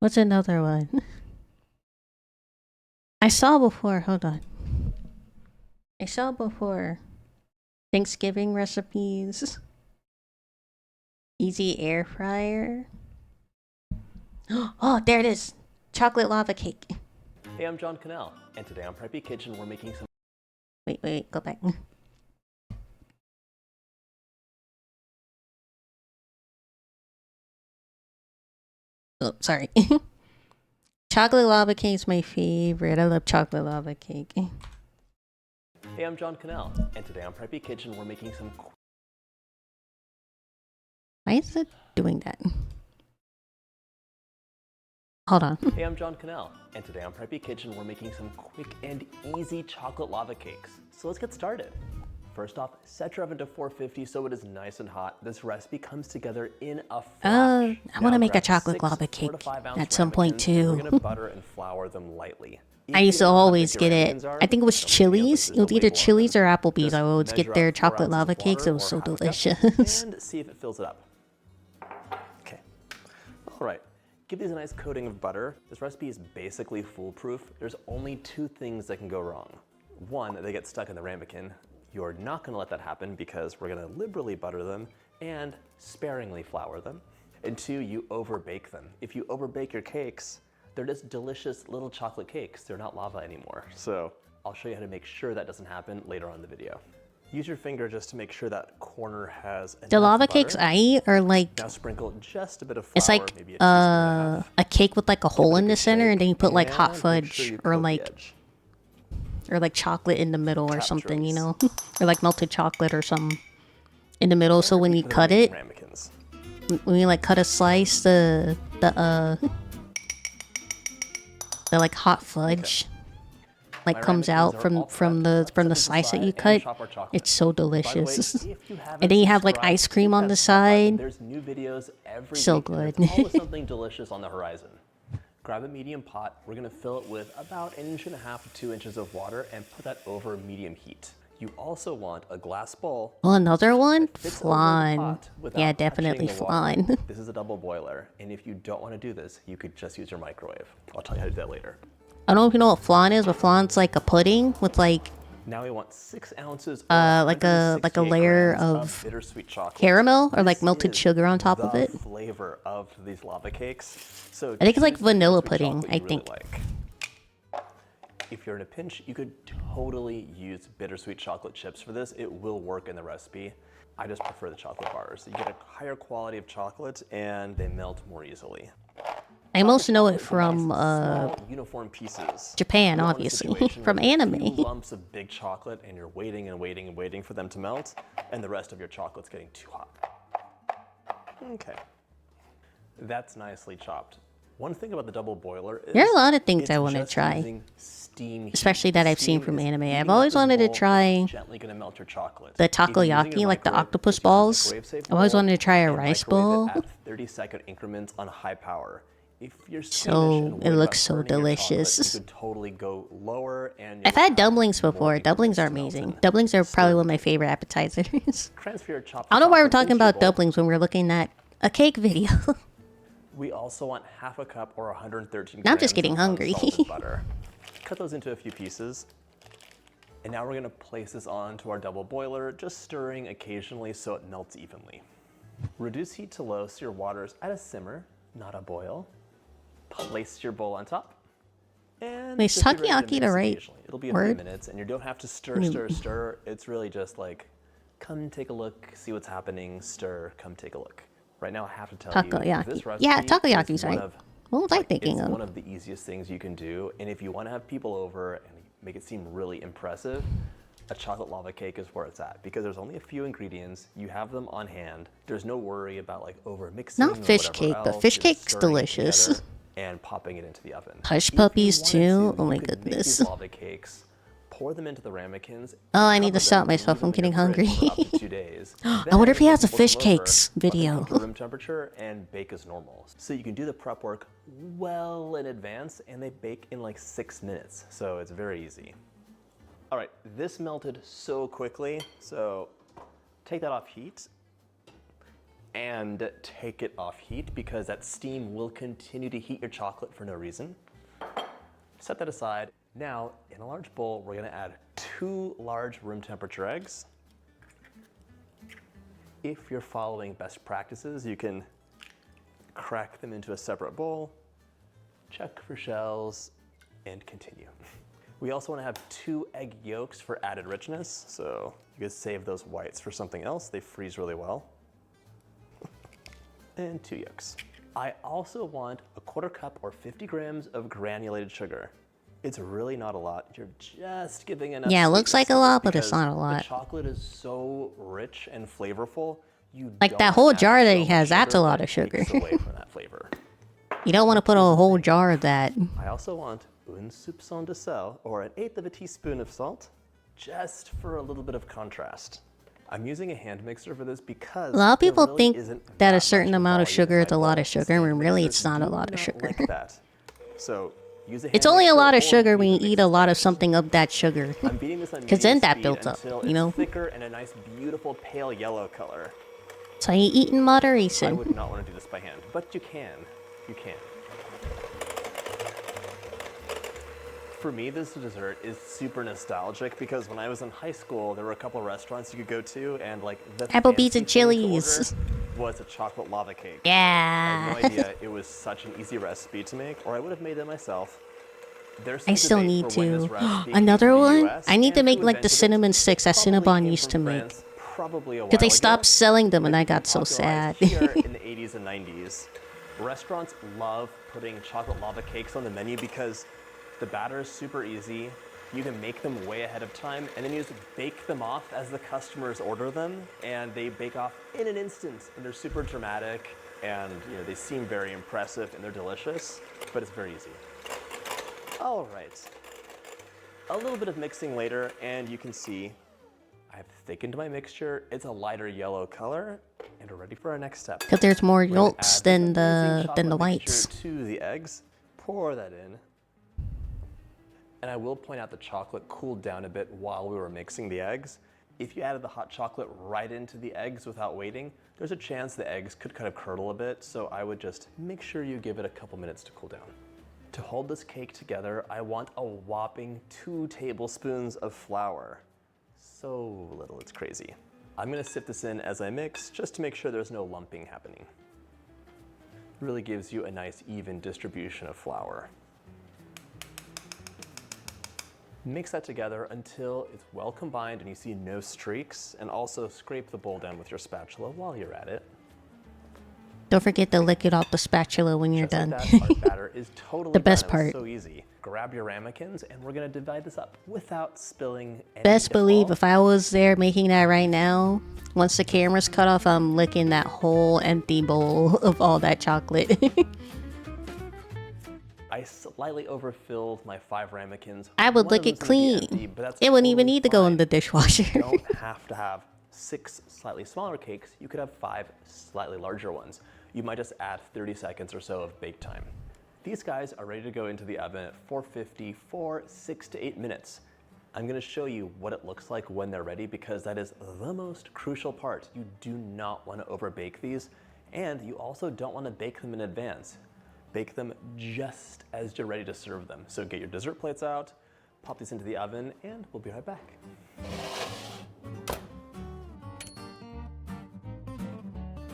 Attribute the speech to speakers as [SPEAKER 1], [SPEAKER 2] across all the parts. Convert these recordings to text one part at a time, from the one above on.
[SPEAKER 1] What's another one? I saw before, hold on. I saw before Thanksgiving recipes. Easy air fryer. Oh, there it is. Chocolate lava cake.
[SPEAKER 2] Hey, I'm John Cannell, and today on Preppy Kitchen we're making some...
[SPEAKER 1] Wait, go back. Oh, sorry. Chocolate lava cake is my favorite. I love chocolate lava cake.
[SPEAKER 2] Hey, I'm John Cannell, and today on Preppy Kitchen we're making some...
[SPEAKER 1] Why is it doing that? Hold on.
[SPEAKER 2] Hey, I'm John Cannell, and today on Preppy Kitchen we're making some quick and easy chocolate lava cakes. So let's get started. First off, set your oven to 450 so it is nice and hot. This recipe comes together in a flash.
[SPEAKER 1] I want to make a chocolate lava cake at some point too.
[SPEAKER 2] We're gonna butter and flour them lightly.
[SPEAKER 1] I used to always get it. I think it was Chili's. It was either Chili's or Applebee's. I would always get their chocolate lava cakes. It was so delicious.
[SPEAKER 2] And see if it fills it up. Okay. All right. Give these a nice coating of butter. This recipe is basically foolproof. There's only two things that can go wrong. One, they get stuck in the ramekin. You're not gonna let that happen because we're gonna liberally butter them and sparingly flour them. And two, you overbake them. If you overbake your cakes, they're just delicious little chocolate cakes. They're not lava anymore. So I'll show you how to make sure that doesn't happen later on in the video. Use your finger just to make sure that corner has enough
[SPEAKER 1] The lava
[SPEAKER 2] butter.
[SPEAKER 1] cakes I eat are like,
[SPEAKER 2] Now sprinkle just a bit of flour,
[SPEAKER 1] it's like
[SPEAKER 2] maybe a
[SPEAKER 1] cake with like a hole in the center, and then you put like hot
[SPEAKER 2] and make
[SPEAKER 1] fudge
[SPEAKER 2] sure you
[SPEAKER 1] or
[SPEAKER 2] coat the
[SPEAKER 1] like
[SPEAKER 2] edge.
[SPEAKER 1] chocolate in the middle or
[SPEAKER 2] Trap
[SPEAKER 1] something, you
[SPEAKER 2] choice.
[SPEAKER 1] know, or like melted chocolate or something in the middle. So when you
[SPEAKER 2] Put
[SPEAKER 1] cut
[SPEAKER 2] in
[SPEAKER 1] it,
[SPEAKER 2] ramekins.
[SPEAKER 1] when you like cut a slice, the like hot fudge like
[SPEAKER 2] My
[SPEAKER 1] comes
[SPEAKER 2] ramekins
[SPEAKER 1] out
[SPEAKER 2] are
[SPEAKER 1] from
[SPEAKER 2] all
[SPEAKER 1] from
[SPEAKER 2] set.
[SPEAKER 1] the from the
[SPEAKER 2] Let's
[SPEAKER 1] slice
[SPEAKER 2] set
[SPEAKER 1] that you
[SPEAKER 2] them aside
[SPEAKER 1] cut.
[SPEAKER 2] and chop our chocolate.
[SPEAKER 1] It's so
[SPEAKER 2] By the way,
[SPEAKER 1] delicious.
[SPEAKER 2] if you haven't
[SPEAKER 1] And then you have like
[SPEAKER 2] subscribed,
[SPEAKER 1] ice cream
[SPEAKER 2] hit
[SPEAKER 1] on
[SPEAKER 2] that
[SPEAKER 1] the
[SPEAKER 2] sub button.
[SPEAKER 1] side.
[SPEAKER 2] There's new videos every
[SPEAKER 1] So
[SPEAKER 2] week, and
[SPEAKER 1] good.
[SPEAKER 2] there's always something delicious on the horizon. Grab a medium pot. We're gonna fill it with about 1.5 inches to 2 inches of water and put that over medium heat. You also want a glass bowl.
[SPEAKER 1] Oh, another one?
[SPEAKER 2] that fits over the
[SPEAKER 1] Flan.
[SPEAKER 2] pot without
[SPEAKER 1] Yeah,
[SPEAKER 2] touching
[SPEAKER 1] definitely
[SPEAKER 2] the water.
[SPEAKER 1] flan.
[SPEAKER 2] This is a double boiler, and if you don't want to do this, you could just use your microwave. I'll tell you how to do that later.
[SPEAKER 1] I don't know if you know what flan is, but flan's like a pudding with like
[SPEAKER 2] Now we want 6 ounces
[SPEAKER 1] like a layer of
[SPEAKER 2] bittersweet chocolate.
[SPEAKER 1] caramel or like
[SPEAKER 2] This
[SPEAKER 1] melted
[SPEAKER 2] is
[SPEAKER 1] sugar on top of
[SPEAKER 2] the
[SPEAKER 1] it.
[SPEAKER 2] flavor of these lava cakes. So
[SPEAKER 1] I think it's like
[SPEAKER 2] choose the
[SPEAKER 1] vanilla
[SPEAKER 2] bittersweet
[SPEAKER 1] pudding,
[SPEAKER 2] chocolate
[SPEAKER 1] I
[SPEAKER 2] you really
[SPEAKER 1] think.
[SPEAKER 2] like. If you're in a pinch, you could totally use bittersweet chocolate chips for this. It will work in the recipe. I just prefer the chocolate bars. You get a higher quality of chocolate and they melt more easily.
[SPEAKER 1] I most know it
[SPEAKER 2] Chocolate
[SPEAKER 1] from
[SPEAKER 2] small, uniform pieces.
[SPEAKER 1] Japan,
[SPEAKER 2] You're on a
[SPEAKER 1] obviously.
[SPEAKER 2] situation
[SPEAKER 1] From
[SPEAKER 2] where there's a
[SPEAKER 1] anime.
[SPEAKER 2] few lumps of big chocolate and you're waiting and waiting and waiting for them to melt, and the rest of your chocolate's getting too hot. Okay. That's nicely chopped. One thing about the double boiler is
[SPEAKER 1] There are a lot of things
[SPEAKER 2] it's
[SPEAKER 1] I want to
[SPEAKER 2] just
[SPEAKER 1] try.
[SPEAKER 2] using steam heat.
[SPEAKER 1] Especially that I've seen
[SPEAKER 2] Steam
[SPEAKER 1] from
[SPEAKER 2] is
[SPEAKER 1] anime.
[SPEAKER 2] heating
[SPEAKER 1] I've
[SPEAKER 2] up
[SPEAKER 1] always
[SPEAKER 2] this
[SPEAKER 1] wanted to
[SPEAKER 2] bowl,
[SPEAKER 1] try
[SPEAKER 2] it's gently gonna melt your chocolate.
[SPEAKER 1] the
[SPEAKER 2] If you're using
[SPEAKER 1] takoyaki,
[SPEAKER 2] your
[SPEAKER 1] like the
[SPEAKER 2] microwave,
[SPEAKER 1] octopus
[SPEAKER 2] just use a
[SPEAKER 1] balls.
[SPEAKER 2] microwave-safe
[SPEAKER 1] I've always
[SPEAKER 2] bowl
[SPEAKER 1] wanted to try a
[SPEAKER 2] and
[SPEAKER 1] rice
[SPEAKER 2] microwave it
[SPEAKER 1] bowl.
[SPEAKER 2] at 30-second increments on high power. If you're
[SPEAKER 1] So,
[SPEAKER 2] squeamish and
[SPEAKER 1] it
[SPEAKER 2] worried about
[SPEAKER 1] looks so
[SPEAKER 2] burning your chocolate,
[SPEAKER 1] delicious.
[SPEAKER 2] you could totally go lower and
[SPEAKER 1] I've
[SPEAKER 2] you'll
[SPEAKER 1] had
[SPEAKER 2] have
[SPEAKER 1] dumplings
[SPEAKER 2] more
[SPEAKER 1] before. Dumplings are
[SPEAKER 2] ingredients to melt
[SPEAKER 1] amazing.
[SPEAKER 2] in.
[SPEAKER 1] Dumplings are probably
[SPEAKER 2] Stir.
[SPEAKER 1] one of my favorite appetizers.
[SPEAKER 2] Transfer your chopped
[SPEAKER 1] I don't know why we're
[SPEAKER 2] chocolate
[SPEAKER 1] talking
[SPEAKER 2] into your
[SPEAKER 1] about
[SPEAKER 2] bowl.
[SPEAKER 1] dumplings when we're looking at a cake video.
[SPEAKER 2] We also want 1/2 cup or 113
[SPEAKER 1] Now I'm just
[SPEAKER 2] grams
[SPEAKER 1] getting
[SPEAKER 2] of
[SPEAKER 1] hungry.
[SPEAKER 2] unsalted butter. Cut those into a few pieces. And now we're gonna place this onto our double boiler, just stirring occasionally so it melts evenly. Reduce heat to low so your water's at a simmer, not a boil. Place your bowl on top. And
[SPEAKER 1] Wait, is
[SPEAKER 2] just be ready to
[SPEAKER 1] takoyaki the
[SPEAKER 2] mix
[SPEAKER 1] right
[SPEAKER 2] occasionally. It'll be a
[SPEAKER 1] word?
[SPEAKER 2] few minutes and you don't have to stir, stir, stir. It's really just like, come take a look, see what's happening, stir, come take a look. Right now I have to tell you,
[SPEAKER 1] Takoyaki.
[SPEAKER 2] this recipe
[SPEAKER 1] Yeah,
[SPEAKER 2] is
[SPEAKER 1] takoyaki's
[SPEAKER 2] one
[SPEAKER 1] right.
[SPEAKER 2] of
[SPEAKER 1] What was I thinking
[SPEAKER 2] it's
[SPEAKER 1] of?
[SPEAKER 2] one of the easiest things you can do, and if you want to have people over and make it seem really impressive, a chocolate lava cake is where it's at because there's only a few ingredients. You have them on hand. There's no worry about like over mixing.
[SPEAKER 1] Not fish cake, but fish cake's delicious.
[SPEAKER 2] And popping it into the oven.
[SPEAKER 1] Hush
[SPEAKER 2] If you
[SPEAKER 1] puppies
[SPEAKER 2] wanted
[SPEAKER 1] too?
[SPEAKER 2] to,
[SPEAKER 1] Oh my
[SPEAKER 2] you could make
[SPEAKER 1] goodness.
[SPEAKER 2] these lava cakes, pour them into the ramekins.
[SPEAKER 1] Oh, I need to
[SPEAKER 2] cover
[SPEAKER 1] stop
[SPEAKER 2] them, and
[SPEAKER 1] myself.
[SPEAKER 2] leave them
[SPEAKER 1] I'm
[SPEAKER 2] in your
[SPEAKER 1] getting
[SPEAKER 2] fridge
[SPEAKER 1] hungry.
[SPEAKER 2] for up to 2 days.
[SPEAKER 1] I wonder if he
[SPEAKER 2] Then,
[SPEAKER 1] has a
[SPEAKER 2] when
[SPEAKER 1] fish
[SPEAKER 2] people come over,
[SPEAKER 1] cakes
[SPEAKER 2] let them
[SPEAKER 1] video.
[SPEAKER 2] come to room temperature and bake as normal. So you can do the prep work well in advance and they bake in like 6 minutes. So it's very easy. All right, this melted so quickly. So take that off heat. and take it off heat because that steam will continue to heat your chocolate for no reason. Set that aside. Now, in a large bowl, we're gonna add 2 large room temperature eggs. If you're following best practices, you can crack them into a separate bowl, check for shells, and continue. We also want to have 2 egg yolks for added richness, so you can save those whites for something else. They freeze really well. And 2 yolks. I also want a 1/4 cup or 50 grams of granulated sugar. It's really not a lot. You're just giving enough.
[SPEAKER 1] Yeah, it looks like a lot, but it's
[SPEAKER 2] because
[SPEAKER 1] not a lot.
[SPEAKER 2] The chocolate is so rich and flavorful. You
[SPEAKER 1] Like
[SPEAKER 2] don't
[SPEAKER 1] that whole
[SPEAKER 2] add
[SPEAKER 1] jar that
[SPEAKER 2] so
[SPEAKER 1] he
[SPEAKER 2] much
[SPEAKER 1] has, that's a
[SPEAKER 2] sugar
[SPEAKER 1] lot
[SPEAKER 2] that
[SPEAKER 1] of sugar.
[SPEAKER 2] takes away from that flavor.
[SPEAKER 1] You don't want to put a whole jar of that.
[SPEAKER 2] I also want un soupçon de sel, or 1/8 of a teaspoon of salt, just for a little bit of contrast. I'm using a hand mixer for this because
[SPEAKER 1] A lot of people
[SPEAKER 2] there really
[SPEAKER 1] think
[SPEAKER 2] isn't
[SPEAKER 1] that a
[SPEAKER 2] much
[SPEAKER 1] certain amount of
[SPEAKER 2] volume
[SPEAKER 1] sugar
[SPEAKER 2] in
[SPEAKER 1] is
[SPEAKER 2] my
[SPEAKER 1] a lot
[SPEAKER 2] bowl.
[SPEAKER 1] of sugar, when really
[SPEAKER 2] Mixers
[SPEAKER 1] it's not a
[SPEAKER 2] do
[SPEAKER 1] lot of
[SPEAKER 2] not
[SPEAKER 1] sugar.
[SPEAKER 2] like that. So use a hand
[SPEAKER 1] It's only a
[SPEAKER 2] mixer
[SPEAKER 1] lot of
[SPEAKER 2] or
[SPEAKER 1] sugar when you
[SPEAKER 2] even
[SPEAKER 1] eat
[SPEAKER 2] mix
[SPEAKER 1] a lot of
[SPEAKER 2] sponge.
[SPEAKER 1] something of that sugar.
[SPEAKER 2] I'm beating this on
[SPEAKER 1] 'Cause then
[SPEAKER 2] medium
[SPEAKER 1] that
[SPEAKER 2] speed
[SPEAKER 1] builds up,
[SPEAKER 2] until
[SPEAKER 1] you
[SPEAKER 2] it's
[SPEAKER 1] know?
[SPEAKER 2] thicker and a nice, beautiful pale yellow color.
[SPEAKER 1] So you eat in
[SPEAKER 2] I
[SPEAKER 1] moderation.
[SPEAKER 2] would not want to do this by hand, but you can. You can. For me, this dessert is super nostalgic because when I was in high school, there were a couple of restaurants you could go to, and like the
[SPEAKER 1] Applebee's
[SPEAKER 2] fancy
[SPEAKER 1] and
[SPEAKER 2] thing to
[SPEAKER 1] Chili's.
[SPEAKER 2] order was a chocolate lava cake. I
[SPEAKER 1] Yeah.
[SPEAKER 2] had no idea it was such an easy recipe to make, or I would have made it myself. There's
[SPEAKER 1] I
[SPEAKER 2] some
[SPEAKER 1] still
[SPEAKER 2] debate
[SPEAKER 1] need
[SPEAKER 2] for when this
[SPEAKER 1] to.
[SPEAKER 2] recipe came
[SPEAKER 1] Another
[SPEAKER 2] to the
[SPEAKER 1] one?
[SPEAKER 2] US
[SPEAKER 1] I need to
[SPEAKER 2] and
[SPEAKER 1] make
[SPEAKER 2] who
[SPEAKER 1] like the
[SPEAKER 2] invented it.
[SPEAKER 1] cinnamon sticks that
[SPEAKER 2] Probably
[SPEAKER 1] Cinnabon
[SPEAKER 2] came
[SPEAKER 1] used
[SPEAKER 2] from
[SPEAKER 1] to make.
[SPEAKER 2] France probably a while
[SPEAKER 1] Because they
[SPEAKER 2] ago,
[SPEAKER 1] stopped selling them and
[SPEAKER 2] but
[SPEAKER 1] I
[SPEAKER 2] it became
[SPEAKER 1] got so sad.
[SPEAKER 2] popularized here in the 80s and 90s. Restaurants love putting chocolate lava cakes on the menu because the batter is super easy. You can make them way ahead of time, and then you just bake them off as the customers order them, and they bake off in an instant. And they're super dramatic, and they seem very impressive, and they're delicious, but it's very easy. All right. A little bit of mixing later, and you can see I've thickened my mixture. It's a lighter yellow color, and we're ready for our next step.
[SPEAKER 1] Because there's more
[SPEAKER 2] We're gonna
[SPEAKER 1] yolks
[SPEAKER 2] add
[SPEAKER 1] than
[SPEAKER 2] this amazing
[SPEAKER 1] the
[SPEAKER 2] chocolate
[SPEAKER 1] whites.
[SPEAKER 2] mixture to the eggs. Pour that in. And I will point out the chocolate cooled down a bit while we were mixing the eggs. If you added the hot chocolate right into the eggs without waiting, there's a chance the eggs could kind of curdle a bit, so I would just make sure you give it a couple minutes to cool down. To hold this cake together, I want a whopping 2 tablespoons of flour. So little, it's crazy. I'm gonna sift this in as I mix, just to make sure there's no lumping happening. Really gives you a nice even distribution of flour. Mix that together until it's well combined and you see no streaks, and also scrape the bowl down with your spatula while you're at it.
[SPEAKER 1] Don't forget to lick it off the spatula when you're
[SPEAKER 2] Just
[SPEAKER 1] done.
[SPEAKER 2] like that, our batter is totally
[SPEAKER 1] The best
[SPEAKER 2] done. It was
[SPEAKER 1] part.
[SPEAKER 2] so easy. Grab your ramekins and we're gonna divide this up without spilling any.
[SPEAKER 1] Best believe
[SPEAKER 2] all.
[SPEAKER 1] if I was there making that right now, once the camera's cut off, I'm licking that whole empty bowl of all that chocolate.
[SPEAKER 2] I slightly overfilled my 5 ramekins.
[SPEAKER 1] I would
[SPEAKER 2] One
[SPEAKER 1] lick
[SPEAKER 2] of
[SPEAKER 1] it
[SPEAKER 2] them's gonna be
[SPEAKER 1] clean.
[SPEAKER 2] empty, but that's
[SPEAKER 1] It wouldn't even
[SPEAKER 2] totally
[SPEAKER 1] need to go in
[SPEAKER 2] fine.
[SPEAKER 1] the dishwasher.
[SPEAKER 2] You don't have to have 6 slightly smaller cakes. You could have 5 slightly larger ones. You might just add 30 seconds or so of bake time. These guys are ready to go into the oven at 450 for 6 to 8 minutes. I'm gonna show you what it looks like when they're ready because that is the most crucial part. You do not wanna overbake these, and you also don't wanna bake them in advance. Bake them just as you're ready to serve them. So get your dessert plates out, pop these into the oven, and we'll be right back.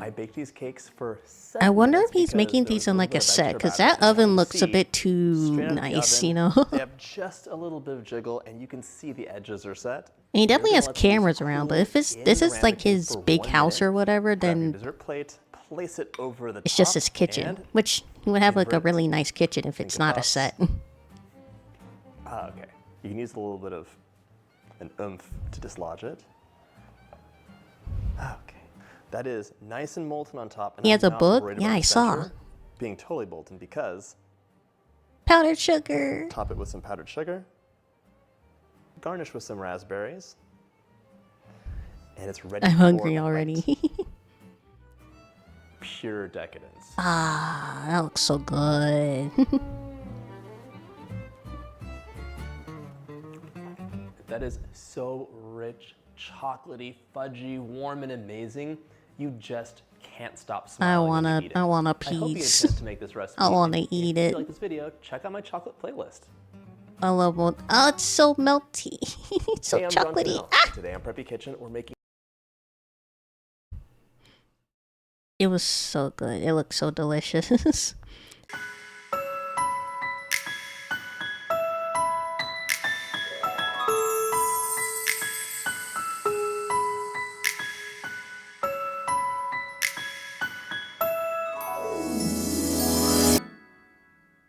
[SPEAKER 2] I baked these cakes for 7
[SPEAKER 1] I wonder
[SPEAKER 2] minutes
[SPEAKER 1] if he's
[SPEAKER 2] because
[SPEAKER 1] making
[SPEAKER 2] there
[SPEAKER 1] these
[SPEAKER 2] was
[SPEAKER 1] in
[SPEAKER 2] a
[SPEAKER 1] like
[SPEAKER 2] little
[SPEAKER 1] a
[SPEAKER 2] bit of
[SPEAKER 1] set,
[SPEAKER 2] extra
[SPEAKER 1] because
[SPEAKER 2] batter.
[SPEAKER 1] that
[SPEAKER 2] And as you
[SPEAKER 1] oven
[SPEAKER 2] can
[SPEAKER 1] looks a
[SPEAKER 2] see,
[SPEAKER 1] bit too
[SPEAKER 2] straight out of the
[SPEAKER 1] nice,
[SPEAKER 2] oven,
[SPEAKER 1] you know?
[SPEAKER 2] They have just a little bit of jiggle, and you can see the edges are set.
[SPEAKER 1] And he
[SPEAKER 2] You're
[SPEAKER 1] definitely
[SPEAKER 2] gonna
[SPEAKER 1] has
[SPEAKER 2] let these
[SPEAKER 1] cameras around, but
[SPEAKER 2] cool
[SPEAKER 1] if this
[SPEAKER 2] in
[SPEAKER 1] is
[SPEAKER 2] the
[SPEAKER 1] like
[SPEAKER 2] ramekin
[SPEAKER 1] his
[SPEAKER 2] for
[SPEAKER 1] big
[SPEAKER 2] 1
[SPEAKER 1] house
[SPEAKER 2] minute.
[SPEAKER 1] or whatever,
[SPEAKER 2] Grab your
[SPEAKER 1] then
[SPEAKER 2] dessert plate, place it over the
[SPEAKER 1] it's
[SPEAKER 2] top,
[SPEAKER 1] just his kitchen.
[SPEAKER 2] and
[SPEAKER 1] Which he would have like a
[SPEAKER 2] invert.
[SPEAKER 1] really nice kitchen if it's not a
[SPEAKER 2] Fingertips.
[SPEAKER 1] set.
[SPEAKER 2] Okay. You can use a little bit of an oomph to dislodge it. Okay. That is nice and molten on top. And
[SPEAKER 1] He
[SPEAKER 2] I'm
[SPEAKER 1] has a
[SPEAKER 2] not
[SPEAKER 1] book?
[SPEAKER 2] worried
[SPEAKER 1] Yeah,
[SPEAKER 2] about
[SPEAKER 1] I
[SPEAKER 2] the
[SPEAKER 1] saw.
[SPEAKER 2] center being totally molten because
[SPEAKER 1] Powdered sugar.
[SPEAKER 2] top it with some powdered sugar, garnish with some raspberries, and it's ready
[SPEAKER 1] I'm
[SPEAKER 2] for
[SPEAKER 1] hungry
[SPEAKER 2] a bite.
[SPEAKER 1] already.
[SPEAKER 2] Pure decadence.
[SPEAKER 1] Ah, that looks so good.
[SPEAKER 2] That is so rich, chocolatey, fudgy, warm, and amazing. You just can't stop
[SPEAKER 1] I
[SPEAKER 2] smiling
[SPEAKER 1] want
[SPEAKER 2] when
[SPEAKER 1] a,
[SPEAKER 2] you eat it.
[SPEAKER 1] I want a
[SPEAKER 2] I hope you
[SPEAKER 1] piece.
[SPEAKER 2] intend to make this recipe.
[SPEAKER 1] I want to
[SPEAKER 2] and
[SPEAKER 1] eat
[SPEAKER 2] If
[SPEAKER 1] it.
[SPEAKER 2] you like this video, check out my chocolate playlist.
[SPEAKER 1] I love what. Oh, it's so melty. It's so
[SPEAKER 2] Hey, I'm Drunk
[SPEAKER 1] chocolatey.
[SPEAKER 2] Now. Today on Preppy Kitchen, we're making
[SPEAKER 1] It was so good. It looked so delicious.